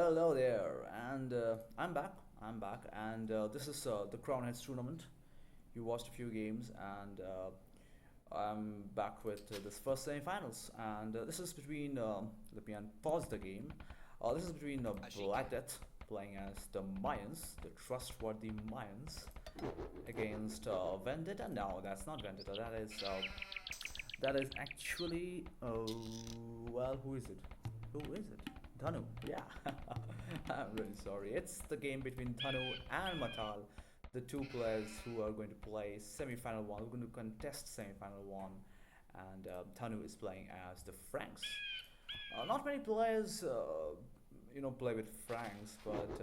Hello there, and I'm back. And this is the Crown Heads tournament. You watched a few games, and I'm back with this first semi-finals. And this is between. Let me unpause the game. This is between BlackDeath playing as the Mayans, the trustworthy Mayans, against Vendetta. No, that's not Vendetta. That is actually. Well, who is it? Who is it? Dhanu. Yeah. I'm really sorry. It's the game between Dhanu and Matal, the two players who are going to play semi-final one. We're going to contest semi-final one, and Dhanu is playing as the Franks. Not many players, play with Franks, but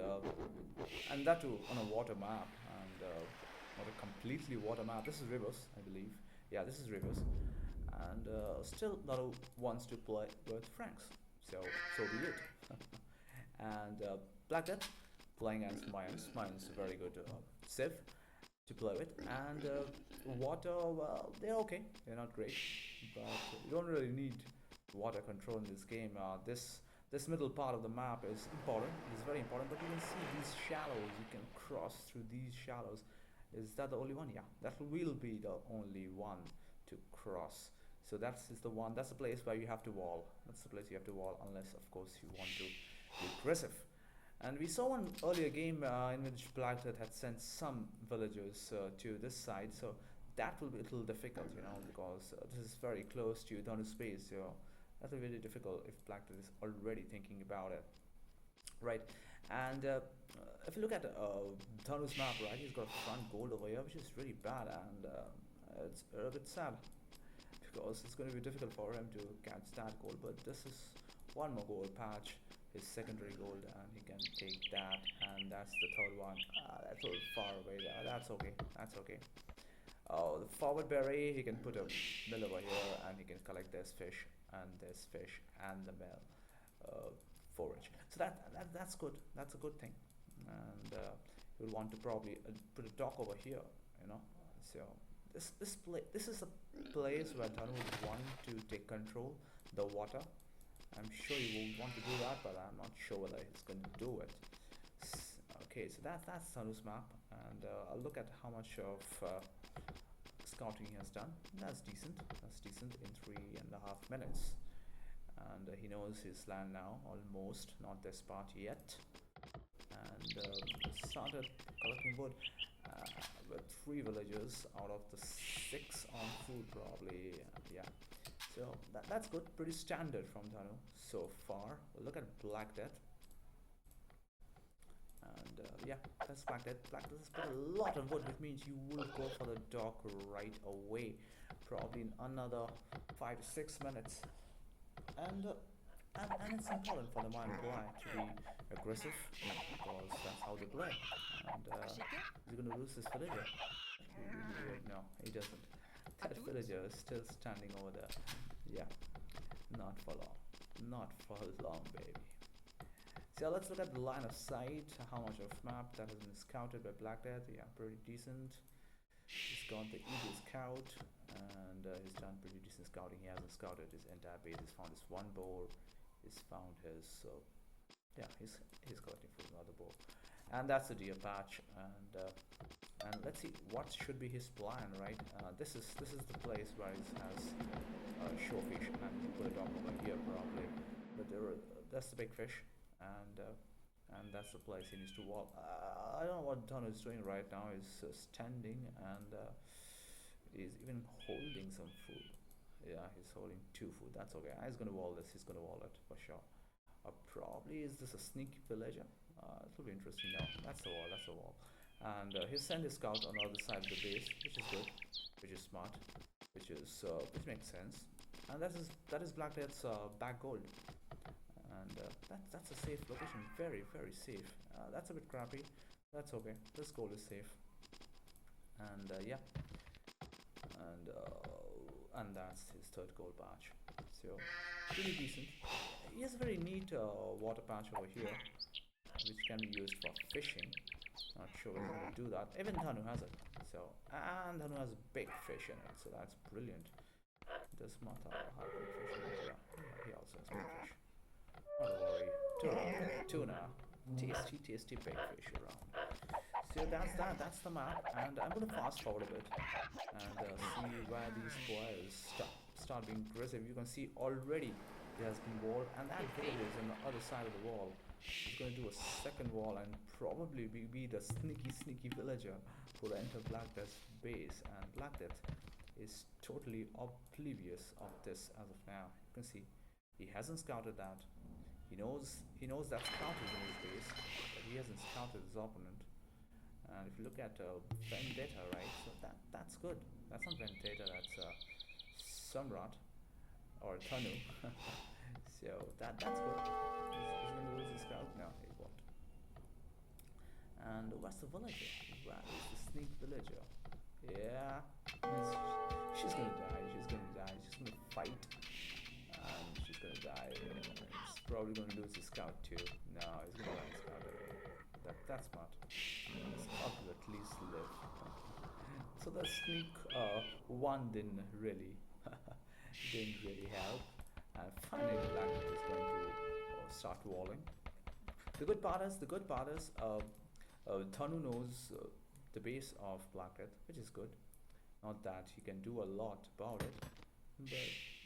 and that too on a water map, and not a completely water map. This is rivers, I believe. Yeah, this is rivers, and still not wants to play with Franks. So be it. And Black Death playing against Mayans. Mayans a very good civ to play with. And water, well, they're okay. They're not great, but you don't really need water control in this game. This middle part of the map is important. It's very important. But you can see these shallows. You can cross through these shallows. Is that the only one? Yeah, that will be the only one to cross. So that's is the one. That's the place where you have to wall. That's the place you have to wall, unless of course you want to be aggressive. And we saw one earlier game in which BlackDeath had sent some villagers to this side. So that will be a little difficult, because this is very close to Dhanu's space. So that will be really difficult if BlackDeath is already thinking about it, right? And if you look at Dhanu's map, right, he's got a front gold over here, which is really bad, and it's a bit sad, because it's going to be difficult for him to catch that gold. But this is one more gold patch, his secondary gold, and he can take that. And that's the third one. That's a little far away there. That's okay. That's okay. Oh, the forward berry, he can put a mill over here, and he can collect this fish and the mill forage. So that's good. That's a good thing. And you would want to probably put a dock over here, So this is a place where Dhanu would want to take control the water. I'm sure he will want to do that, but I'm not sure whether he's going to do it. Okay, so that's Dhanu's map, and I'll look at how much of scouting he has done. That's decent. That's decent in 3.5 minutes, and he knows his land now almost. Not this part yet, and started collecting wood. With 3 villagers out of the 6 on food, probably. Yeah, so that's good. Pretty standard from Dhanu so far. Look at BlackDeath, and yeah, that's BlackDeath. BlackDeath has put a lot of wood, which means you will go for the dock right away, probably in another 5 to 6 minutes. And it's important for the Mayan player to be aggressive, because that's how they play. And he's going to lose this villager. No, he doesn't. That villager is still standing over there. Yeah, not for long. Not for long, baby. So let's look at the line of sight. How much of map that has been scouted by BlackDeath? Yeah, pretty decent. He's got the Eagle Scout, and he's done pretty decent scouting. He hasn't scouted his entire base. He's found his one boar. He's found his yeah, he's collecting food, another boar, and that's the deer patch. And let's see what should be his plan, right? This is the place where he has showfish, and he put it over here probably. But that's the big fish, and that's the place he needs to walk. I don't know what Dhanu is doing right now. He's standing, and he's even holding some food. Yeah, he's holding 2 food. That's okay. He's gonna wall this. He's gonna wall it for sure. Probably is this a sneaky villager? It will be interesting now. That's the wall. That's the wall. And he'll send his scout on the other side of the base, which is good, which is smart, which makes sense. And that is BlackDeath's back gold. And that's a safe location. Very, very safe. That's a bit crappy. That's okay. This gold is safe. And yeah. And that's his 3rd gold patch. So pretty decent. He has a very neat water patch over here, which can be used for fishing. Not sure he's going to do that. Even Dhanu has it. And Dhanu has a big fish in it, so that's brilliant. Does Mata have big fish in it? Yeah, he also has big fish. Not to worry. Tuna. Tasty, tasty big fish around. So that's that. That's the map, and I'm gonna fast forward a bit and see where these players start being aggressive. You can see already there has been wall, and that village is on the other side of the wall. He's going to do a second wall and probably be the sneaky villager who will enter Black Death's base. And Black Death is totally oblivious of this as of now. You can see he hasn't scouted that. He knows that scout is in his base, but he hasn't scouted his opponent. And if you look at Vendetta, right? So that's good. That's not Vendetta. That's Samrat or Thanu. So that's good. He's gonna lose his scout now. He won't. And where's the villager? Where is the sneak villager? Yeah, she's gonna die. She's gonna die. She's gonna fight, and she's gonna die. He's probably gonna lose his scout too. No, he's gonna lose his scout. That's smart. Scout will at least live. So the sneak one didn't really help. And finally, Blackbeard is going to start walling. The good part is, Thanu knows the base of Blackbeard, which is good. Not that he can do a lot about it,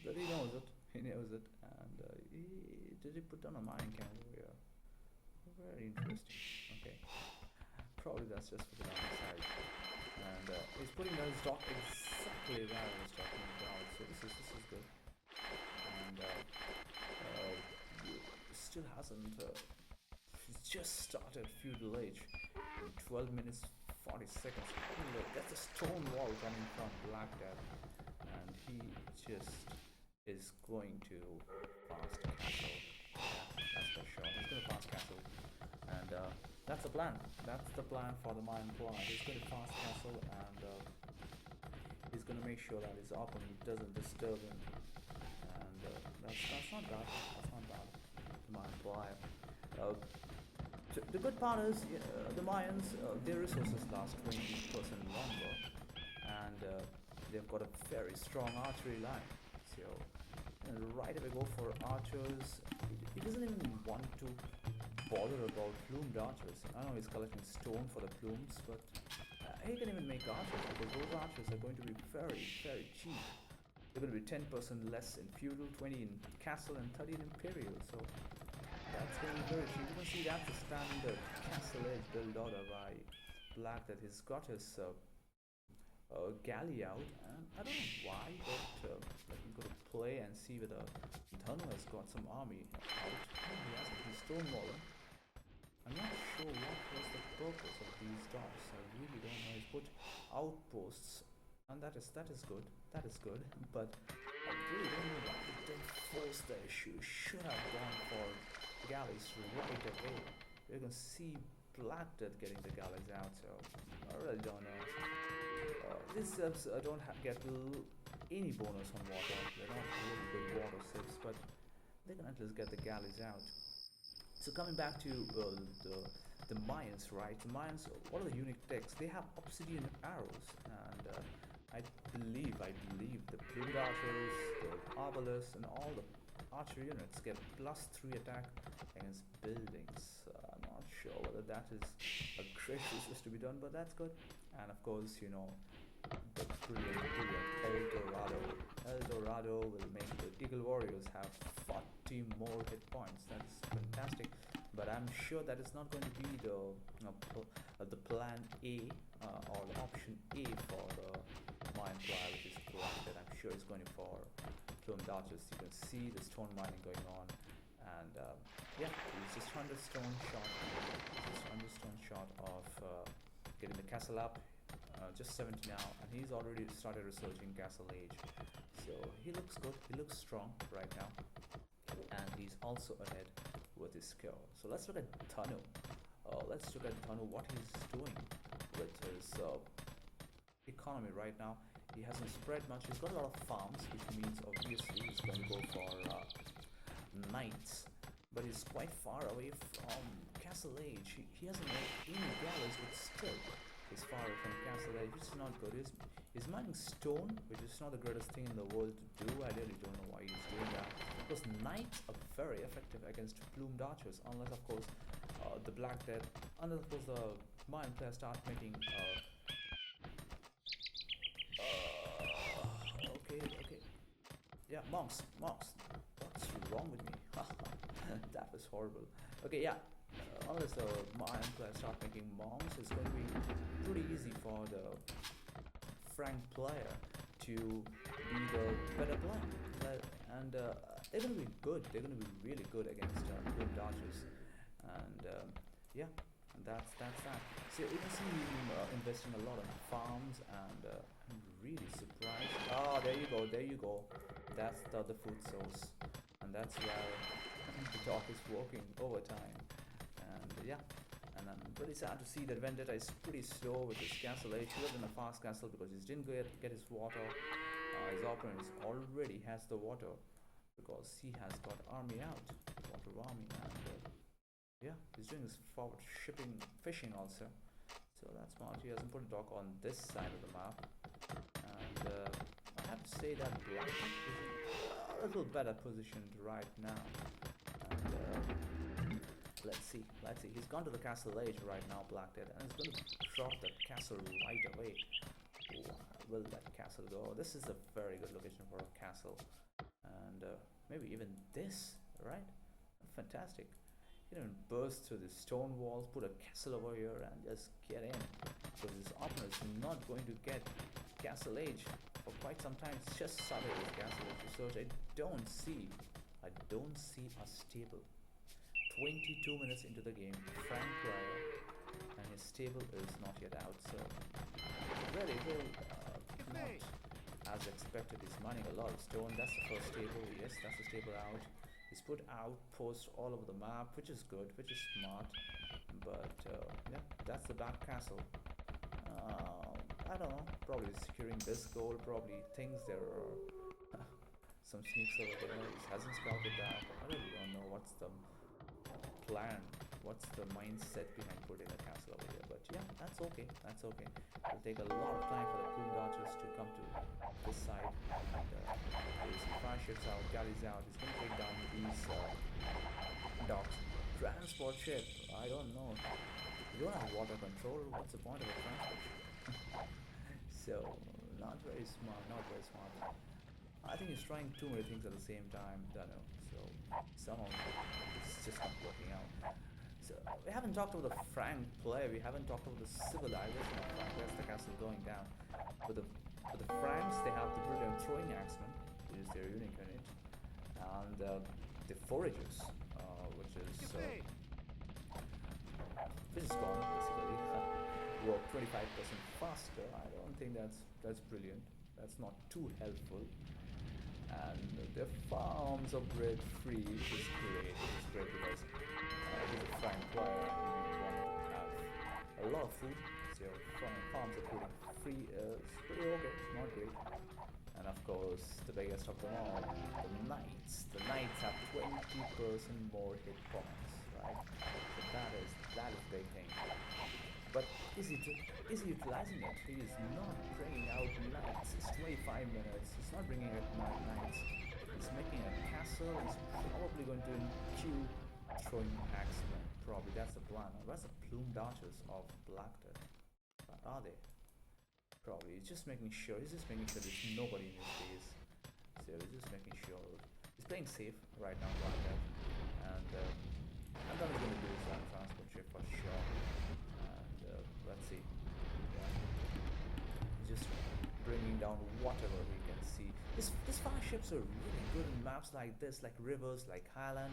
but he knows it. He knows it, and did he put down a mining camp over here? Very interesting. Okay, probably that's just for the downside. And he's putting down his dock exactly where I was talking about. So this is good. And still hasn't. He's just started feudal age. In 12 minutes 40 seconds. Look, that's a stone wall coming from Black Death, and he just is going to fast castle. Yeah, that's for sure. He's going to fast castle, and that's the plan. That's the plan for the mine plan. He's going to fast castle, and he's going to make sure that his opponent doesn't disturb him. And that's not bad. That's not bad. The mine plan. The good part is the Mayans, their resources last 20% longer, and they've got a very strong archery line. So right away go for archers. He doesn't even want to bother about plumed archers. I know he's collecting stone for the plumes, but he can even make archers because those archers are going to be very cheap. They're going to be 10% less in feudal, 20 in castle, and 30 in imperial. So that's going to be very cheap. You can see that's the standard castle age build order by Black that he's got his galley out, and I don't know why, but let me go to play and see whether Dhanu has got some army out. No, he hasn't. He's stonewalling. I'm not sure what was the purpose of these dots. I really don't know. He's put outposts, and that is good. That is good, but I really don't know why it didn't force the issue. Should have gone for galleys right away. You can see Black Death getting the galleys out, so I really don't know. These subs don't get any bonus on water. They're not really good water subs, but they can at least get the galleys out. So coming back to the Mayans, right? The Mayans, what are the unique techs? They have obsidian arrows, and I believe the plumed archers, the arbalists, and all the archer units get +3 attack against buildings. I'm not sure whether that is a great resource to be done, but that's good. And of course, the brilliant El Dorado will make the Eagle Warriors have 40 more hit points. That's fantastic. But I'm sure that is not going to be the plan A or the option A for the mine player, which is Blackbeard. I'm sure it's going for plumed archers. You can see the stone mining going on, and yeah, it's just 100 stone shot of getting the castle up. Just 70 now, and he's already started researching Castle Age. So he looks good, he looks strong right now, and he's also ahead with his skill. So let's look at Dhanu. What he's doing with his economy right now. He hasn't spread much. He's got a lot of farms, which means obviously he's going to go for knights, but he's quite far away from Castle Age. He hasn't made any galleys, but still He's far away from the castle edge, which is not good. He's mining stone, which is not the greatest thing in the world to do. I really don't know why he's doing that. Because knights are very effective against plumed archers, unless of course the BlackDeath, unless of course the mine player start making okay, okay. Yeah, monks. What's wrong with me? That was horrible. Okay, yeah. Unless the mine player start making monks, it's going to be pretty easy for the Frank player to be the better player. And they're going to be good. They're going to be really good against good dodgers. And yeah, that's that. So you can see him investing a lot in farms, and I'm really surprised. Oh, there you go. That's the food source, and that's where the dog is working overtime. And yeah, and I'm pretty sad to see that Vendetta is pretty slow with his castle. He should have been a fast castle because he didn't get his water. His opponent already has the water because he has got army out, water army, and yeah, he's doing his forward shipping, fishing also. So that's smart. He hasn't put a dock on this side of the map, and I have to say that Black is in a little better positioned right now. And let's see. He's gone to the castle age right now, BlackDeath, and he's going to drop the castle right away. Will that castle go? This is a very good location for a castle, and maybe even this, right? Fantastic. You can burst through the stone walls, put a castle over here, and just get in. Because his opponent is not going to get castle age for quite some time. It's just started his castle age research. I don't see a stable. 22 minutes into the game, Frank player, and his stable is not yet out. So really, not as expected. He's mining a lot of stone. That's the first stable. Yes, that's the stable out. He's put outposts all over the map, which is good, which is smart. But yeah, that's the back castle. I don't know. Probably securing this goal. Probably thinks there are some sneaks over there. He hasn't scouted that. I really don't know what's the plan. What's the mindset behind putting a castle over here? But yeah, that's okay. It'll take a lot of time for the plumed archers to come to this side. And you see fire ships out, galleys out. He's going to take down these docks. Transport ship. I don't know. You don't have water control. What's the point of a transport ship? So not very smart. I think he's trying too many things at the same time. Dhanu. So some of it's just not working out. So we haven't talked about the Frank play. We haven't talked about the civilization of Frank. Where's the castle going down? With the Franks, they have the brilliant throwing axemen, which is their unique unit, and the foragers, which is gone basically. Work 25% faster. I don't think that's brilliant. That's not too helpful. And their farms are bread free, which is great. Because he's a Frank player and he wanted to have a lot of food. So farms are putting free is pretty okay, not great. And of course, the biggest of them all, the knights. The knights have 20% more hit points, right? So that is a big thing. But is he utilizing it? He is not bringing out knights. It's 25 minutes. He's not bringing out knights. He's making a castle. He's probably going to queue throwing axemen. Probably that's the plan. Where's the plumed archers of BlackDeath? Where are they? Probably. He's just making sure. There's nobody in his base. So he's just making sure. He's playing safe right now, BlackDeath. And I'm going to lose that transport ship for sure. Let's see. Yeah. Just bringing down whatever we can see. These fire ships are really good in maps like this, like rivers, like Highland,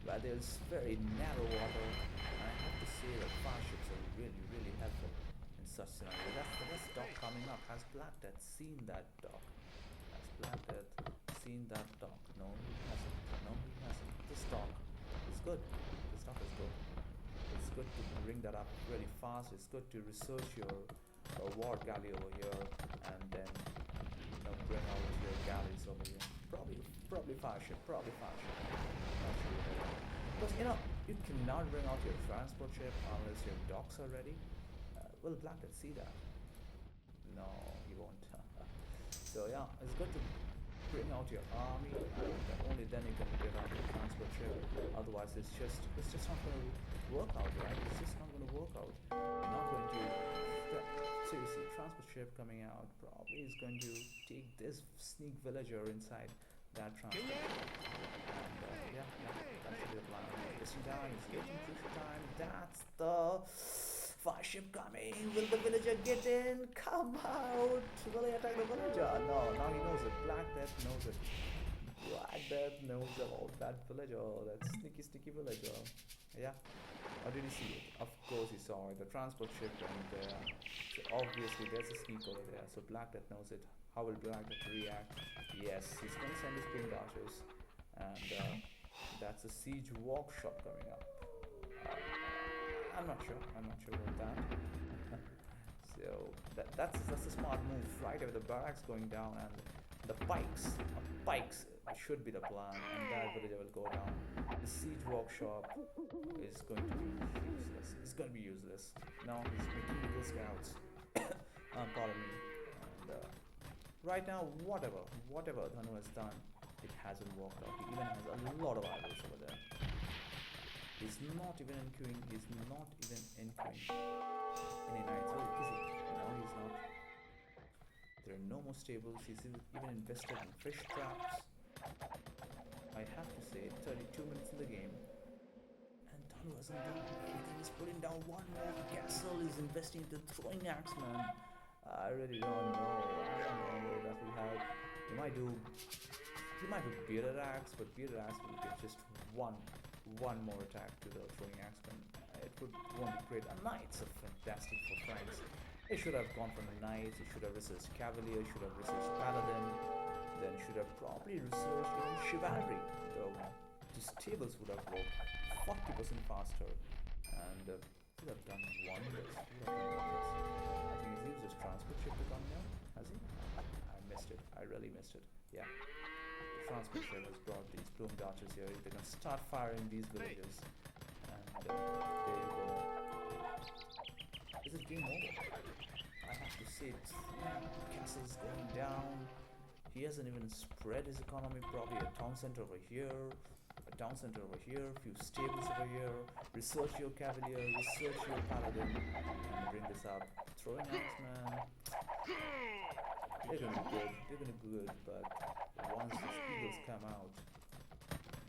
where there's very narrow water. And I have to say that fire ships are really helpful in such scenarios. That's dock coming up. Has BlackDeath seen that dock? Has BlackDeath seen that dock? No, he hasn't. This dock is good. This dock is good. It's good to bring that up really fast. It's good to research your war galley over here, and then bring out your galleys over here. Probably fire ship. Not sure. Because you cannot bring out your transport ship unless your docks are ready. will BlackDeath see that? No, he won't. So yeah, it's good to bring out your army, and only then you can get on the transport ship. Otherwise, it's just not going to work out, right? It's just not going to work out. You're not going to. Seriously, transport ship coming out probably is going to take this sneak villager inside that transport ship. And yeah, that should be the plan. Wasting time, it's getting crucial time. That's the fire ship coming. Will the villager get in? Come out! Will they attack the villager? No, now he knows it. BlackDeath knows it. BlackDeath knows about that villager, that sneaky villager. Yeah. How did he see it? Of course he saw it. The transport ship went there. So obviously there's a sneak over there. So BlackDeath knows it. How will BlackDeath react? Yes, he's going to send his ping archers. And that's a siege workshop coming up. I'm not sure about that. So that's a smart move. Right over the barracks going down, and the pikes should be the plan, and that villager will go down. The siege workshop is going to be useless. It's going to be useless. Now he's making Eagle Scouts. Pardon me. And right now, whatever Dhanu has done, it hasn't worked out. He even has a lot of idols over there. He's not even enqueuing. Any knights. Oh, is he? No, he's not. There are no more stables. He's even invested in fish traps. I have to say, 32 minutes in the game, and Dhanu hasn't done anything. He's putting down one more castle. He's investing into throwing axeman. I really don't know. That will help. He might do bearded axe, but bearded axe will get just one more attack to the throwing axeman. It won't be great. A knight's are fantastic for Franks. He should have gone for the knights. He should have researched cavalier. Should have researched paladin. Then should have probably researched even chivalry. Though the stables would have worked 40% faster, and should have done wonders. I think he's used his transport ship to come now. Has he? I missed it. I really missed it. Yeah. The transport ship has brought these plumed archers here. They can start firing these villages. And there you go. Is it game over? I have to say, castle's going down. He hasn't even spread his economy. Probably a town center over here, a town center over here, a few stables over here. Research your cavalier, research your paladin, and bring this up. Throwing axeman. They're gonna be good, but once these eagles come out,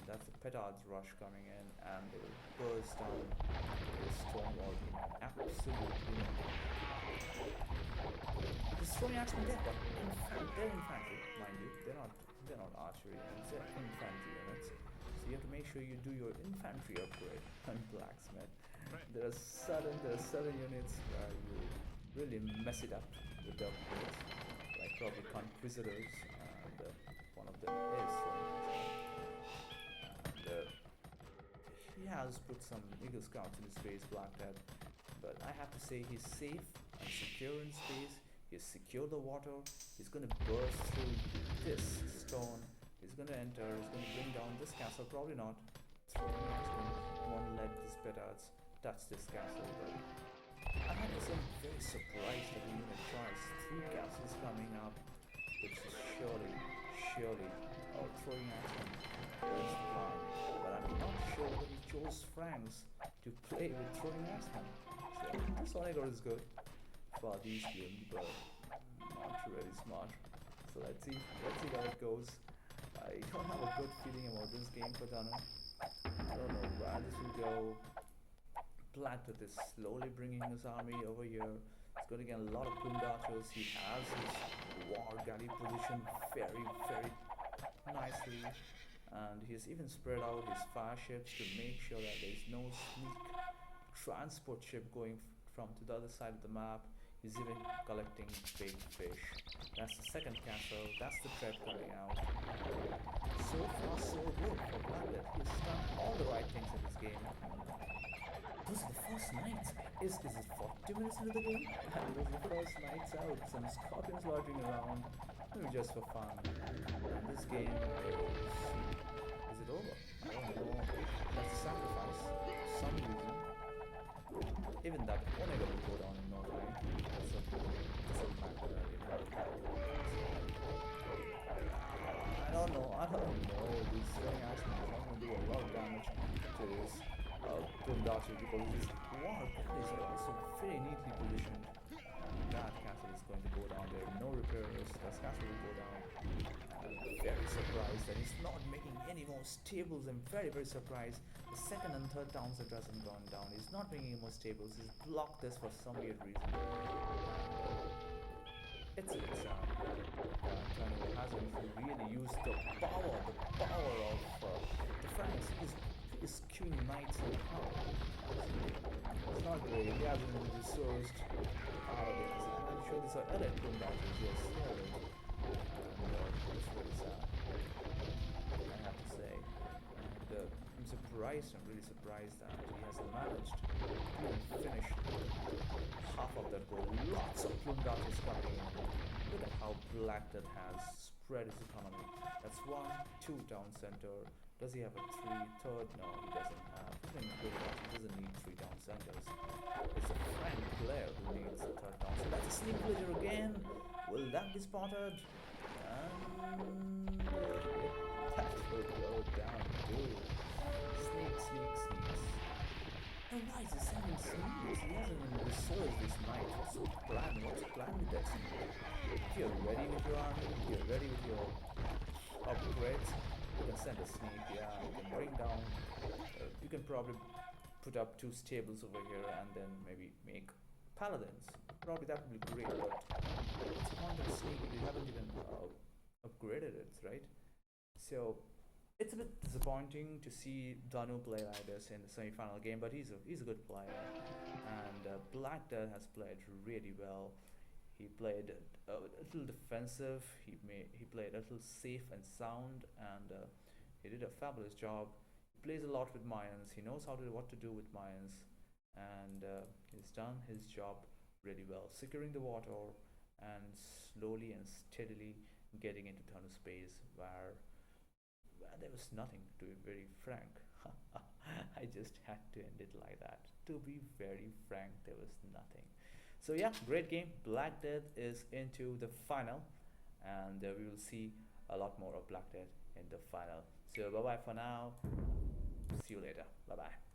that's the petards rush coming in, and they will burst down the stone wall. Absolutely. Destroying axemen there, but they're infantry, mind you. They're not archery units, they're infantry units. So you have to make sure you do your infantry upgrade on blacksmith. There are certain units where you really mess it up with the upgrades, like probably conquistadors, and one of them is throwing axemen. And he has put some Eagle Scouts in his base, BlackDeath, but I have to say he's safe and secure in space. He's secured the water. He's going to burst through this stone. He's going to enter. He's going to bring down this castle. Probably not. Throwing axemen won't let these petards touch this castle. But I have to say I'm very surprised that the unit tries 3 castles coming up, which is surely throwing axemen is the plan. But I'm not sure that he chose Franks to play with throwing axemen. So this Onegor is good for these games, but not really smart. So let's see how it goes. I don't have a good feeling about this game for Dhanu. I don't know where this will go. BlackDeath is slowly bringing his army over here. He's going to get a lot of plumed archers. He has his war galley positioned very nicely, and he's even spread out his fire ships to make sure that there's no sneak transport ship going from to the other side of the map. He's even collecting big fish. That's the second castle. That's the threat coming out. So far, so good for BlackDeath. He's done all the right things in this game. Those are the first knights. Is it 40 minutes into the game? And those are the first knights out. Some scorpions lodging around. Maybe just for fun. And this game is it over? I don't know. That's a sacrifice for some reason. Even that Onega will go down in no time. don't know. I don't know. This Sterling Ashman is not going to do a lot of damage to his Blundachi because his War God is also very neatly positioned. And that castle is going to go down there. No repairs. That castle will go down. I'm very surprised that he's not making any more stables. I'm very surprised. The second and third town center hasn't gone down. He's not making any more stables. He's blocked this for some weird reason. Dhanu hasn't really used the power of the Franks. He's queuing knights and it's not great. He hasn't resourced out of it. And I'm sure these are elite combatants. Yes, elite. And it's really sad, I have to say. And I'm surprised. I'm really surprised that he hasn't managed to finish half of that goal. Lots of plundages coming in. Look at how BlackDeath has spread his economy. That's 1, 2 town center. Does he have a 3, third? No, he doesn't have. He doesn't need 3 town centers. It's a Frank player who needs a third town center. That's a sneak villager again. Will that be spotted? And that will go down too. Sneaks. Oh nice, he's sending sneaks. He hasn't even resourced this knight. What's the plan? With that sneak? If you're ready with your army, if you're ready with your upgrades, you can send a sneak, yeah, you can bring down, you can probably put up 2 stables over here and then maybe make paladins. Probably that would be great, but what's the point of a sneak if you haven't even upgraded it, right? So it's a bit disappointing to see Dhanu play like this in the semi-final game, but he's a good player, and BlackDeath has played really well. He played a little defensive. He played a little safe and sound, and he did a fabulous job. He plays a lot with Mayans. He knows what to do with Mayans, and he's done his job really well, securing the water and slowly and steadily getting into Dhanu's space where there was nothing, to be very frank. I just had to end it like that. To be very frank, there was nothing. So yeah, great game. BlackDeath is into the final, and we will see a lot more of BlackDeath in the final. So bye bye for now. See you later. Bye bye.